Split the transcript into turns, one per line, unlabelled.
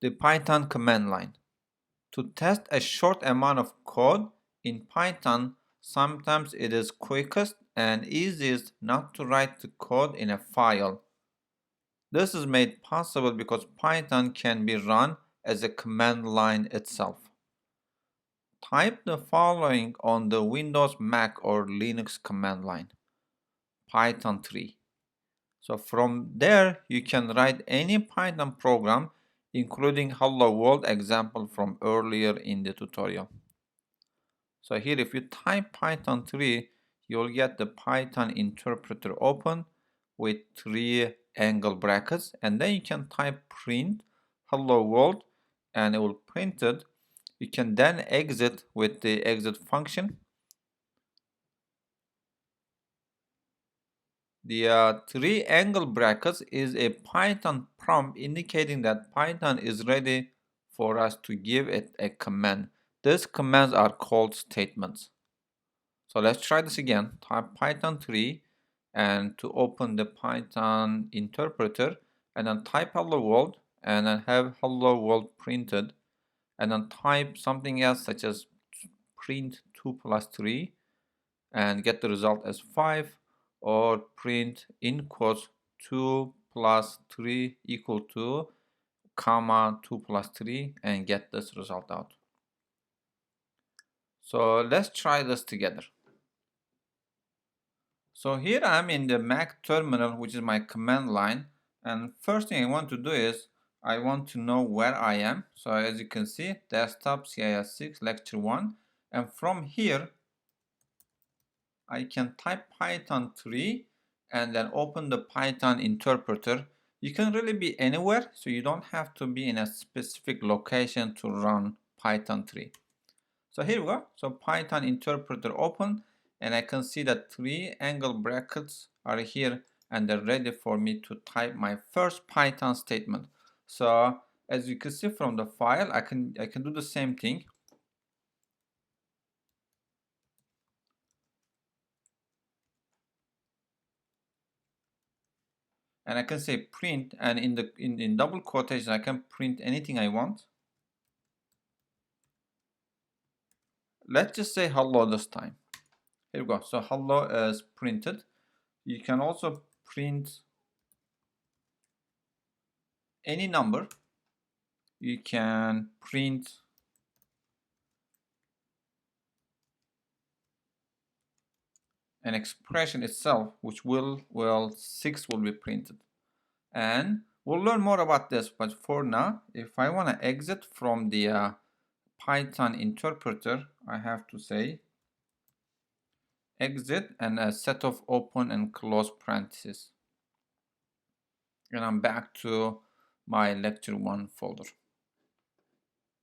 the Python command line. To test a short amount of code in Python, sometimes it is quickest and easiest not to write the code in a file. This is made possible because Python can be run as a command line itself. Type the following on the Windows, Mac, or Linux command line: Python 3. So from there, you can write any Python program, including Hello World example from earlier in the tutorial. So here, if you type Python 3, you'll get the Python interpreter open with 3 angle brackets, and then you can type print Hello World, and it will print it. You can then exit with the exit function. The 3 angle brackets is a Python prompt indicating that Python is ready for us to give it a command. These commands are called statements. So let's try this again. Type Python 3, and to open the Python interpreter, and then type hello world, and then have hello world printed, and then type something else such as print 2 plus 3 and get the result as 5, or print in quotes 2 plus 3 equal to comma 2 plus 3 and get this result out. So let's try this together. So here I'm in the Mac terminal, which is my command line, and first thing I want to do is I want to know where I am. So as you can see, desktop CIS6 lecture 1, and from here I can type Python 3 and then open the Python interpreter. You can really be anywhere, so you don't have to be in a specific location to run Python 3. So here we go. So Python interpreter open, and I can see that 3 angle brackets are here and they're ready for me to type my first Python statement. So as you can see from the file, I can do the same thing. And I can say print, and in double quotation I can print anything I want. Let's just say hello this time. Here we go. So hello is printed. You can also print any number. You can print an expression itself, which will 6 will be printed. And we'll learn more about this, but for now, if I want to exit from the Python interpreter, I have to say exit and a set of open and close parentheses. And I'm back to my lecture 1 folder.